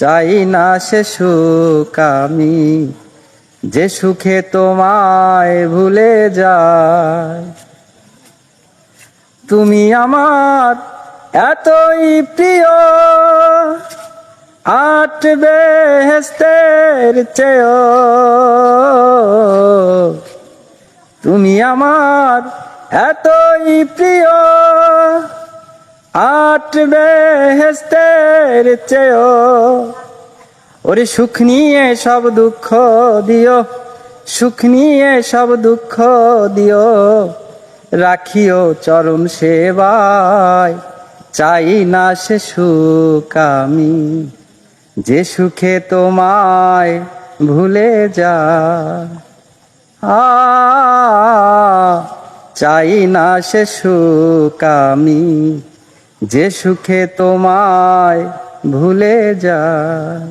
চাই না সে সুখ আমি, যে সুখে তোমায় ভুলে যায়। তুমি আমার এতই প্রিয়, আট বেহেশতের চেয়েও। তুমি আমার এতই প্রিয়, আট বেহেশতের চেয়েও। ওরে সুখ নিয়ে সব দুঃখ দিও, সুখ নিয়ে সব দুঃখ দিও, রাখিও চরণ সেবায়। চাই না সে সুখ আমি, যে সুখে তোমায় ভুলে যায়। চাই না সে সুখ আমি, যে সুখে তোমায় ভুলে যায়।